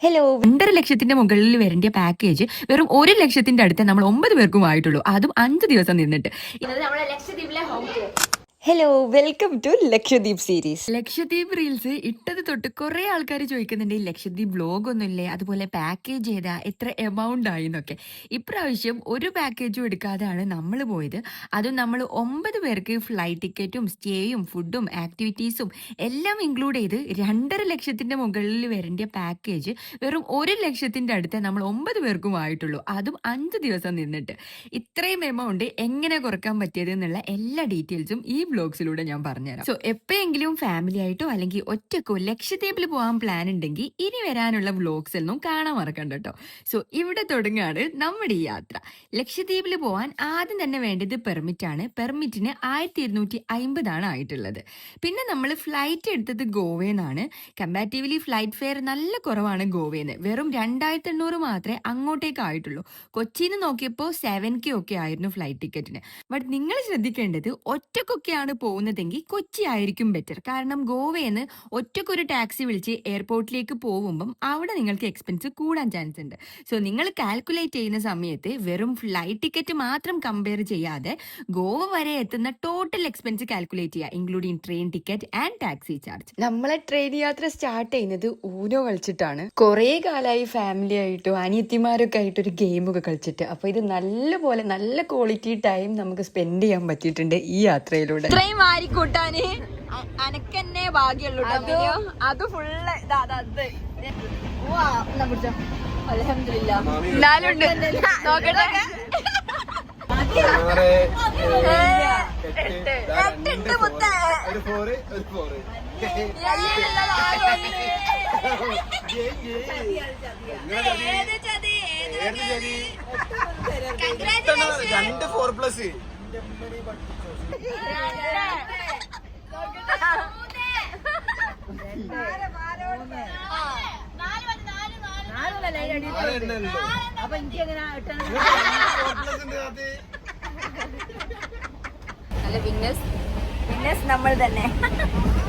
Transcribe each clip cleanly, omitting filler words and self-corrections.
Hello, 2,50,000 മുകളിൽ വരേണ്ട package വെറും 1,00,000 അടുത്ത് നമ്മൾ 9 പേർക്കും ആയിട്ടുള്ളൂ. അതും 5 ദിവസം നിന്നിട്ട്. നമ്മുടെ ലക്ഷദ്വീപിലെ home stay. Hello, welcome to Lakshadweep series. Lakshadweep reels ഇട്ടത് തൊട്ട് കുറെ ആൾക്കാർ ചോദിക്കുന്നുണ്ട് ഈ ലക്ഷദ്വീപ് വ്ലോഗ് ഒന്നുമില്ലേ, അതുപോലെ പാക്കേജ് ഏതാ, എത്ര എമൗണ്ട് ആയി എന്നൊക്കെ. ഇപ്രാവശ്യം ഒരു പാക്കേജും എടുക്കാതെയാണ് നമ്മൾ പോയത്. അതും നമ്മൾ 9 പേർക്ക് ഫ്ലൈറ്റ് ടിക്കറ്റും സ്റ്റേയും ഫുഡും ആക്ടിവിറ്റീസും എല്ലാം ഇൻക്ലൂഡ് ചെയ്ത് 2,50,000 മുകളിൽ വരേണ്ട പാക്കേജ് വെറും 1,00,000 അടുത്ത് നമ്മൾ 9 പേർക്കും ആയിട്ടുള്ളൂ. അതും 5 ദിവസം നിന്നിട്ട്. ഇത്രയും എമൗണ്ട് എങ്ങനെ കുറക്കാൻ പറ്റിയത് എന്നുള്ള എല്ലാ ഡീറ്റെയിൽസും ഈ വ്ലോഗ്സിലൂടെ ഞാൻ പറഞ്ഞുതരാം. സോ എപ്പോഴെങ്കിലും ഫാമിലി ആയിട്ടോ അല്ലെങ്കിൽ ഒറ്റക്കോ ലക്ഷദ്വീപിൽ പോകാൻ പ്ലാൻ ഉണ്ടെങ്കിൽ ഇനി വരാനുള്ള വ്ലോഗ്സ് ഒന്നും കാണാൻ മറക്കണ്ട കേട്ടോ. സോ ഇവിടെ തുടങ്ങാണ് നമ്മുടെ ഈ യാത്ര. ലക്ഷദ്വീപിൽ പോകാൻ ആദ്യം തന്നെ വേണ്ടത് പെർമിറ്റ് ആണ്. പെർമിറ്റിന് 1,250 ആയിട്ടുള്ളത്. പിന്നെ നമ്മൾ ഫ്ലൈറ്റ് എടുത്തത് ഗോവയെന്നാണ്. കമ്പാരിറ്റീവ്ലി ഫ്ലൈറ്റ് ഫെയർ നല്ല കുറവാണ് ഗോവയിൽ നിന്ന്. വെറും 2,800 മാത്രമേ അങ്ങോട്ടേക്ക് ആയിട്ടുള്ളൂ. കൊച്ചിയിൽ നിന്ന് നോക്കിയപ്പോൾ 7K ഒക്കെ ആയിരുന്നു ഫ്ലൈറ്റ് ടിക്കറ്റിന്. ബട്ട് നിങ്ങൾ ശ്രദ്ധിക്കേണ്ടത് ഒറ്റക്കൊക്കെയാണ് പോകുന്നതെങ്കിൽ കൊച്ചി ആയിരിക്കും ബെറ്റർ. കാരണം ഗോവയിൽ നിന്ന് ഒറ്റക്കൊരു ടാക്സി വിളിച്ച് എയർപോർട്ടിലേക്ക് പോകുമ്പം അവിടെ നിങ്ങൾക്ക് എക്സ്പെൻസ് കൂടാൻ ചാൻസ് ഉണ്ട്. സോ നിങ്ങൾ കാൽക്കുലേറ്റ് ചെയ്യുന്ന സമയത്ത് വെറും ഫ്ലൈറ്റ് ടിക്കറ്റ് മാത്രം കമ്പയർ ചെയ്യാതെ ഗോവ വരെ എത്തുന്ന ടോട്ടൽ എക്സ്പെൻസ് കാൽക്കുലേറ്റ് ചെയ്യുക, including train ticket and taxi charge. നമ്മളെ ട്രെയിൻ യാത്ര സ്റ്റാർട്ട് ചെയ്യുന്നത് ഊനോ കളിച്ചിട്ടാണ്. കുറേ കാലമായി ഫാമിലി ആയിട്ടോ അനിയത്തിമാരൊക്കെ ആയിട്ട് ഒരു ഗെയിമൊക്കെ കളിച്ചിട്ട്. അപ്പൊ ഇത് നല്ലപോലെ നല്ല ക്വാളിറ്റി ടൈം നമുക്ക് സ്പെൻഡ് ചെയ്യാൻ പറ്റിയിട്ടുണ്ട് ഈ യാത്രയിലൂടെ. ഇത്രയും വാരിക്കൂട്ടാന് അനക്കെന്നെ ഭാഗ്യമുള്ളൂ. അത് ഫുള്ള് അൽഹംദുലില്ലാ. എന്നാലുണ്ട് നോക്കട്ടെ. എട്ടുണ്ട് മുത്തേ. ഏത് ചതി രണ്ട് 4+. അപ്പൊ എനിക്ക് എങ്ങനെ നല്ല വിന്നേഴ്സ് നമ്മൾ തന്നെ.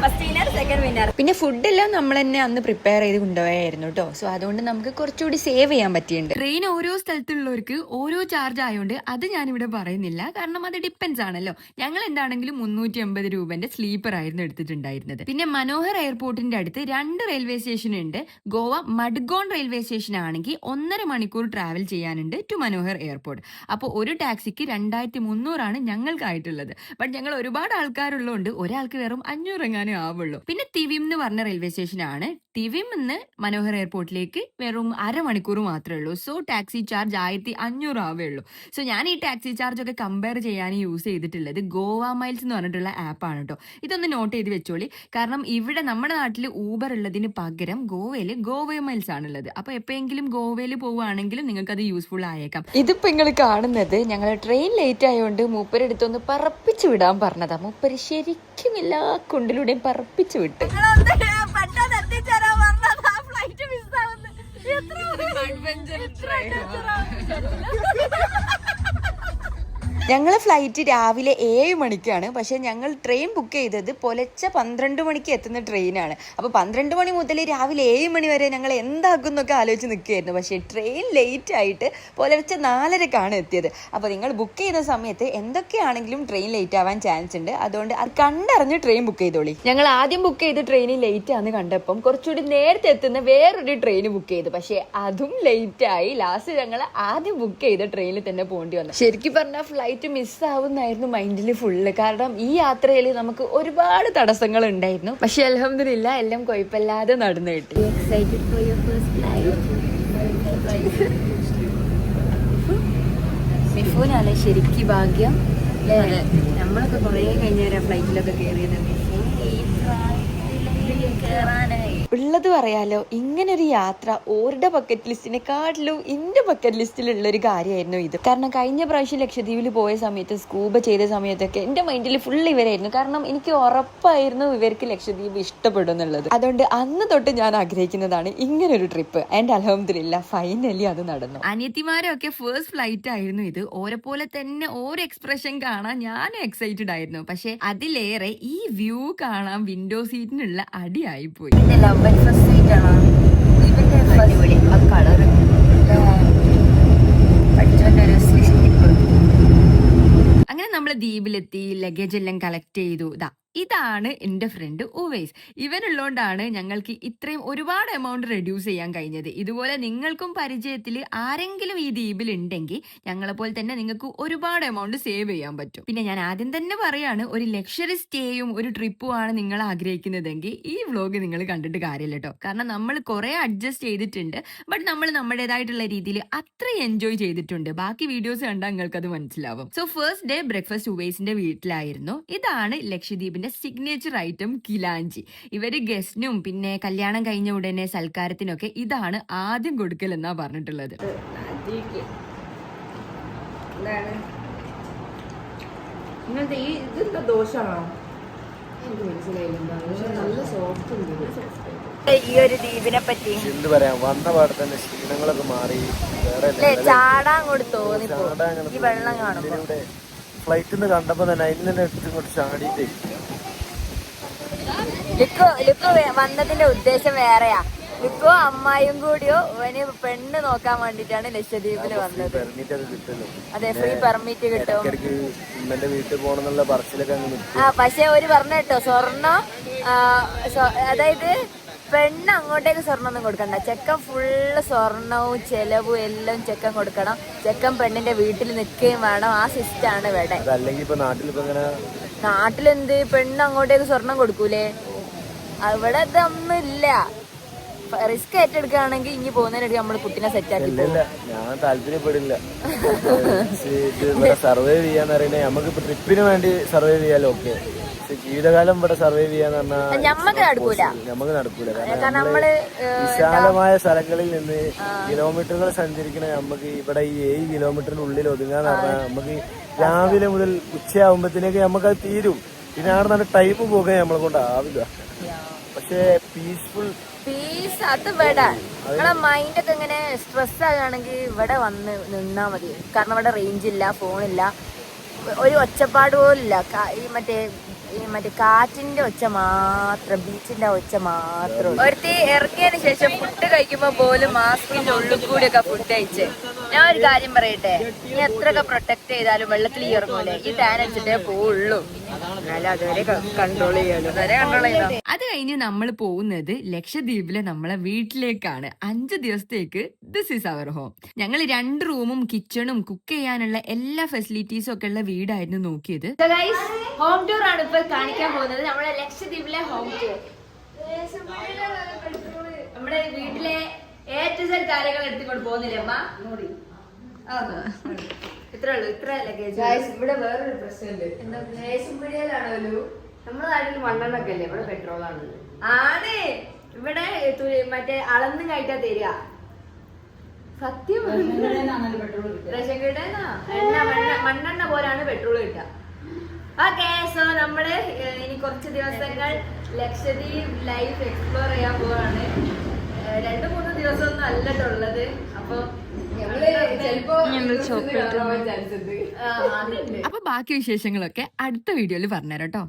First winner, second winner. പിന്നെ ഫുഡെല്ലാം നമ്മൾ തന്നെ അന്ന് പ്രിപ്പയർ ചെയ്ത് കൊണ്ടുപോയായിരുന്നു കേട്ടോ. സോ അതുകൊണ്ട് നമുക്ക് കുറച്ചുകൂടി സേവ് ചെയ്യാൻ പറ്റിയിട്ടുണ്ട്. ട്രെയിൻ ഓരോ സ്ഥലത്തുള്ളവർക്ക് ഓരോ ചാർജ് ആയതുകൊണ്ട് അത് ഞാനിവിടെ പറയുന്നില്ല, കാരണം അത് ഡിപ്പെൻസ് ആണല്ലോ. ഞങ്ങൾ എന്താണെങ്കിലും 350 രൂപന്റെ സ്ലീപ്പർ ആയിരുന്നു എടുത്തിട്ടുണ്ടായിരുന്നത്. പിന്നെ മനോഹർ എയർപോർട്ടിന്റെ അടുത്ത് 2 റെയിൽവേ സ്റ്റേഷൻ ഉണ്ട്. ഗോവ മഡ്ഗോൺ റെയിൽവേ സ്റ്റേഷൻ ആണെങ്കിൽ 1.5 മണിക്കൂർ ട്രാവൽ ചെയ്യാനുണ്ട് ടു മനോഹർ എയർപോർട്ട്. അപ്പോൾ ഒരു ടാക്സിക്ക് 2,300 ആണ് ഞങ്ങൾക്കായിട്ടുള്ളത്. ബട്ട് ഞങ്ങൾ ഒരുപാട് ആൾക്കാരുള്ളതുകൊണ്ട് ഒരാൾക്ക് വെറും 500 എങ്ങാനും ആവുള്ളൂ. പിന്നെ തിവിം എന്ന് പറഞ്ഞ റെയിൽവേ സ്റ്റേഷൻ ആണ്. തിവിം നിന്ന് മനോഹർ എയർപോർട്ടിലേക്ക് വെറും 1/2 മണിക്കൂർ മാത്രമേ ഉള്ളൂ. സോ ടാക്സി ചാർജ് 1,500 ആവേ ഉള്ളൂ. സോ ഞാൻ ഈ ടാക്സി ചാർജ് ഒക്കെ കമ്പയർ ചെയ്യാൻ യൂസ് ചെയ്തിട്ടുള്ളത് ഗോവ മൈൽസ് എന്ന് പറഞ്ഞിട്ടുള്ള ആപ്പാണ് കേട്ടോ. ഇതൊന്ന് നോട്ട് ചെയ്ത് വെച്ചോളി. കാരണം ഇവിടെ നമ്മുടെ നാട്ടിൽ ഊബർ ഉള്ളതിന് പകരം ഗോവയിൽ ഗോവ മൈൽസ് ആണുള്ളത്. അപ്പൊ എപ്പോഴെങ്കിലും ഗോവയിൽ പോവുകയാണെങ്കിലും നിങ്ങൾക്ക് അത് യൂസ്ഫുൾ ആയേക്കാം. ഇതിപ്പോ നിങ്ങൾ കാണുന്നത് ഞങ്ങൾ ട്രെയിൻ ലേറ്റ് ആയതുകൊണ്ട് മൂപ്പരെടുത്തൊന്ന് പറപ്പിച്ചു വിടാൻ പറഞ്ഞതാ. മൂപ്പര് ശരിക്കും എല്ലാ കുണ്ടിലൂടെയും പറപ്പിച്ചു വിട്ട്. ഞങ്ങളെ ഫ്ലൈറ്റ് രാവിലെ 7 മണിക്കാണ്. പക്ഷെ ഞങ്ങൾ ട്രെയിൻ ബുക്ക് ചെയ്തത് പുലർച്ചെ 12 മണിക്ക് എത്തുന്ന ട്രെയിനാണ്. അപ്പോൾ 12 മണി മുതൽ രാവിലെ 7 മണി വരെ ഞങ്ങൾ എന്താക്കും എന്നൊക്കെ ആലോചിച്ച് നിൽക്കുകയായിരുന്നു. പക്ഷേ ട്രെയിൻ ലേറ്റ് ആയിട്ട് പുലർച്ചെ 4:30 എത്തിയത്. അപ്പോൾ നിങ്ങൾ ബുക്ക് ചെയ്യുന്ന സമയത്ത് എന്തൊക്കെയാണെങ്കിലും ട്രെയിൻ ലേറ്റ് ആവാൻ ചാൻസ് ഉണ്ട്. അതുകൊണ്ട് അത് കണ്ടറിഞ്ഞ് ട്രെയിൻ ബുക്ക് ചെയ്തോളി. ഞങ്ങൾ ആദ്യം ബുക്ക് ചെയ്ത് ട്രെയിൻ ലേറ്റ് ആണെന്ന് കണ്ടപ്പം കുറച്ചുകൂടി നേരത്തെ എത്തുന്ന വേറൊരു ട്രെയിൻ ബുക്ക് ചെയ്തു. പക്ഷേ അതും ലേറ്റ് ആയി. ലാസ്റ്റ് ഞങ്ങൾ ആദ്യം ബുക്ക് ചെയ്ത ട്രെയിനിൽ തന്നെ പോകേണ്ടി വന്നു. ശരിക്കും പറഞ്ഞാൽ ഫ്ലൈറ്റ് മിസ്സാവുന്നായിരുന്നു മൈൻഡിൽ ഫുള്ള്. കാരണം ഈ യാത്രയിൽ നമുക്ക് ഒരുപാട് തടസ്സങ്ങൾ ഉണ്ടായിരുന്നു. പക്ഷെ അൽഹംദുലില്ലാ എല്ലാം കുഴപ്പമില്ലാതെ നടന്നു കിട്ടി. മിഫൂനാണ് ശരിക്കും ഭാഗ്യം. നമ്മളൊക്കെ കുറേ കഴിഞ്ഞ ഫ്ലൈറ്റിലൊക്കെ കയറിയത്. ഉള്ളത് പറയാലോ, ഇങ്ങനൊരു യാത്ര ഓരുടെ ബക്കറ്റ് ലിസ്റ്റിനെക്കാട്ടിലും എന്റെ ബക്കറ്റ് ലിസ്റ്റിലുള്ള ഒരു കാര്യമായിരുന്നു ഇത്. കാരണം കഴിഞ്ഞ പ്രാവശ്യം ലക്ഷദ്വീപിൽ പോയ സമയത്ത് സ്കൂബ ചെയ്ത സമയത്തൊക്കെ എന്റെ മൈൻഡിൽ ഫുൾ ഇവരായിരുന്നു. കാരണം എനിക്ക് ഉറപ്പായിരുന്നു ഇവർക്ക് ലക്ഷദ്വീപ് ഇഷ്ടപ്പെടും എന്നുള്ളത്. അതുകൊണ്ട് അന്ന് തൊട്ട് ഞാൻ ആഗ്രഹിക്കുന്നതാണ് ഇങ്ങനൊരു ട്രിപ്പ്. ആൻഡ് അൽഹംദുലില്ലാ ഫൈനലി അത് നടന്നു. അനിയത്തിമാരൊക്കെ ഫസ്റ്റ് ഫ്ലൈറ്റ് ആയിരുന്നു ഇത്. ഓരെ പോലെ തന്നെ ഓരോ എക്സ്പ്രഷൻ കാണാൻ ഞാൻ എക്സൈറ്റഡ് ആയിരുന്നു. പക്ഷെ അതിലേറെ ഈ വ്യൂ കാണാൻ വിൻഡോ സീറ്റിനുള്ള അടിയായി പോയി. ഫസ്റ്റ് സീറ്റ് ആണോ? നമ്മൾ ദ്വീപിലെത്തി, ലഗേജ് എല്ലാം കളക്ട് ചെയ്തു. ഇതാണ് എൻ്റെ ഫ്രണ്ട് ഉവൈസ്. ഇവനുള്ളതുകൊണ്ടാണ് ഞങ്ങൾക്ക് ഇത്രയും ഒരുപാട് എമൗണ്ട് റെഡ്യൂസ് ചെയ്യാൻ കഴിഞ്ഞത്. ഇതുപോലെ നിങ്ങൾക്കും പരിചയത്തിൽ ആരെങ്കിലും ഈ ദ്വീപിൽ ഉണ്ടെങ്കിൽ ഞങ്ങളെപ്പോലെ തന്നെ നിങ്ങൾക്ക് ഒരുപാട് എമൗണ്ട് സേവ് ചെയ്യാൻ പറ്റും. പിന്നെ ഞാൻ ആദ്യം തന്നെ പറയാണ്, ഒരു ലക്ഷറി സ്റ്റേയും ഒരു ട്രിപ്പും ആണ് നിങ്ങൾ ആഗ്രഹിക്കുന്നതെങ്കിൽ ഈ വ്ലോഗ് നിങ്ങൾ കണ്ടിട്ട് കാര്യമില്ല കേട്ടോ. കാരണം നമ്മൾ കുറെ അഡ്ജസ്റ്റ് ചെയ്തിട്ടുണ്ട്, ബട്ട് നമ്മൾ നമ്മുടേതായിട്ടുള്ള രീതിയിൽ അത്ര എൻജോയ് ചെയ്തിട്ടുണ്ട്. ബാക്കി വീഡിയോസ് കണ്ടാൽ നിങ്ങൾക്ക് അത് മനസ്സിലാവും. സോ ഫസ്റ്റ് ഡേ ബ്രേക്ക്ഫാസ്റ്റ് ഉവൈസിന്റെ വീട്ടിലായിരുന്നു. ഇതാണ് ലക്ഷദ്വീപിന്റെ സിഗ്നേച്ചർ ഐറ്റം കിലാഞ്ചി. ഇവര് ഗസ്റ്റിനും പിന്നെ കല്യാണം കഴിഞ്ഞ ഉടനെ സൽക്കാരത്തിനൊക്കെ ഇതാണ് ആദ്യം കൊടുക്കൽ എന്നാ പറഞ്ഞിട്ടുള്ളത്. ഇങ്ങനത്തെ ഈ ഇതെന്താ ദോഷമാണോ എനിക്ക് മനസ്സിലായില്ല. നല്ല സോഫ്റ്റ് ഉണ്ട് ഈ ഒരു ദ്വീപിനെ പറ്റി. എന്ത് പറയാം, വന്ന പാടെ തന്നെ ക്ഷീണങ്ങളൊക്കെ മാറി. ചാടാൻ അങ്ങോട്ട് തോന്നിപ്പോ ഈ വെള്ളം കാണുമ്പോ. ഫ്ലൈറ്റിൽ നിന്ന് കണ്ടപ്പോ തന്നെ അതിന് തന്നെ എടുത്ത് ഇങ്ങോട്ട് ചാടിയിട്ടേ. ലുക്കു വന്നതിന്റെ ഉദ്ദേശം വേറെയാ. ലുക്കോ അമ്മായും കൂടിയോ അവന് പെണ്ണ് നോക്കാൻ വേണ്ടിട്ടാണ് ലക്ഷദ്വീപില് വന്നത്. പെർമിറ്റ് ഒക്കെ കിട്ടുമല്ലോ. അതെ, ഫ്രീ പെർമിറ്റ് കിട്ടും. എന്റെ വീട്ടിൽ പോകണമെന്നുള്ള പറച്ചിലൊക്കെ അങ്ങ് നിൽക്കും. പക്ഷെ ഒരു പറഞ്ഞ കേട്ടോ, സ്വർണം അതായത് പെണ്ണ് അങ്ങോട്ടേക്ക് സ്വർണ്ണം ഒന്നും കൊടുക്കണ്ട. ചെക്കൻ ഫുള്ള് സ്വർണവും ചെലവും എല്ലാം ചെക്കൻ കൊടുക്കണം. ചെക്കൻ പെണ്ണിന്റെ വീട്ടിൽ നിൽക്കുകയും വേണം. ആ സിസ്റ്റാണ് ഇവിടെ. അല്ലെങ്കിൽ ഇപ്പൊ നാട്ടിലിപ്പോ എങ്ങനെ? നാട്ടിലെന്ത് പെണ്ണ് അങ്ങോട്ടേക്ക് സ്വർണം കൊടുക്കൂലേ? ഇവിടെ ഇതൊന്നും ഇല്ല. റിസ്ക് ഏറ്റെടുക്കുകയാണെങ്കിൽ ഇനി പോകുന്നതിനിടയ്ക്ക് നമ്മൾ കുട്ടിനെ സെറ്റ് ആക്കി. ഞാൻ താല്പര്യപ്പെടില്ല. സർവൈവ് ചെയ്യാന്ന് പറയുന്നത് നമുക്കിപ്പോ ട്രിപ്പിന് വേണ്ടി സർവൈവ് ചെയ്യാലോ, ഓക്കെ. ജീവിതകാലം ഇവിടെ സർവൈവ് ചെയ്യാന്ന് പറഞ്ഞാൽ നമുക്ക് നടക്കൂല. കാരണം നമ്മള് വിശാലമായ സ്ഥലങ്ങളിൽ നിന്ന് കിലോമീറ്ററുകൾ സഞ്ചരിക്കണ നമുക്ക് ഇവിടെ ഈ 7 കിലോമീറ്ററിനുള്ളിൽ ഒതുങ്ങാന്ന് പറഞ്ഞാൽ നമുക്ക് രാവിലെ മുതൽ ഉച്ചയാകുമ്പത്തിനേക്ക് നമുക്കത് തീരും. പിന്നെ അവിടെ നല്ല ടൈം പോകാൻ നമ്മളെ കൊണ്ട് ആവില്ല. പക്ഷേ പീസ് അത് ഇവിടെ നിങ്ങളെ മൈൻഡൊക്കെ ഇങ്ങനെ സ്ട്രെസ് ആകുകയാണെങ്കിൽ ഇവിടെ വന്ന് നിന്നാ മതി. കാരണം ഇവിടെ റേഞ്ച് ഇല്ല, ഫോണില്ല, ഒരു ഒച്ചപ്പാട് പോലില്ല. ഈ മറ്റേ കാറ്റിന്റെ ഒച്ച മാത്രം, ബീച്ചിന്റെ ഒച്ച മാത്രം. ഒരുത്തി ഇറങ്ങിയതിന് ശേഷം ഫുഡ് കഴിക്കുമ്പോ പോലും മാസ്കിന്റെ ഉള്ളിൽ കൂടി ഒക്കെ ഫുഡ് കഴിച്ച്. ഞാൻ ഒരു കാര്യം പറയട്ടെ, നീ എത്രയൊക്കെ പ്രൊട്ടക്ട് ചെയ്താലും വെള്ളത്തിൽ ഇറങ്ങൂലേ, ഈ ടാൻ അടിച്ചിട്ടേ പോവുള്ളൂ. അതുവരെ കൺട്രോൾ ചെയ്യാലോ. അത് കഴിഞ്ഞ് നമ്മൾ പോകുന്നത് ലക്ഷദ്വീപിലെ നമ്മളെ വീട്ടിലേക്കാണ്. 5 ദിവസത്തേക്ക് ദിസ് ഈസ് അവർ ഹോം. ഞങ്ങൾ 2 റൂമും കിച്ചണും കുക്ക് ചെയ്യാനുള്ള എല്ലാ ഫെസിലിറ്റീസും ഒക്കെ ഉള്ള വീടായിരുന്നു നോക്കിയത്. ഹോം ടൂർ ആണ് ഇപ്പൊ കാണിക്കാൻ പോകുന്നത്. നമ്മുടെ ലക്ഷദ്വീപിലെ ഹോം ടൂർ. നമ്മുടെ വീട്ടിലെ ഏറ്റവും കാര്യങ്ങൾ എടുത്തുകൊണ്ട് പോകുന്നില്ലേ അമ്മ? ഇത്രേ ഉള്ളൂ, ഇത്ര ലഗേജ്. ഇവിടെ വേറൊരു പ്രശ്നമുണ്ട്. എന്താ ദേശംപടിയിലാണല്ലോ, നമ്മുടെ നാട്ടിൽ മണ്ണെണ്ണൊക്കെ അല്ലേ, ഇവിടെ പെട്രോൾ ആണ്. ആണ് ഇവിടെ മറ്റേ അളന്നും കഴിക്കാൻ തരിക. സത്യം റേഷൻ കിട്ടാനാ മണ്ണെണ്ണ പോലാണ് പെട്രോൾ കിട്ടുക. ഓക്കെ, സോ നമ്മള് ഇനി കുറച്ച് ദിവസങ്ങൾ ലക്ഷദ്വീപ് ലൈഫ് എക്സ്പ്ലോർ ചെയ്യാൻ പോവാണ്. 2-3 ദിവസമൊന്നും അല്ലട്ടുള്ളത്. അപ്പൊ അപ്പൊ ബാക്കി വിശേഷങ്ങളൊക്കെ അടുത്ത വീഡിയോയിൽ പറഞ്ഞുതരാം കേട്ടോ.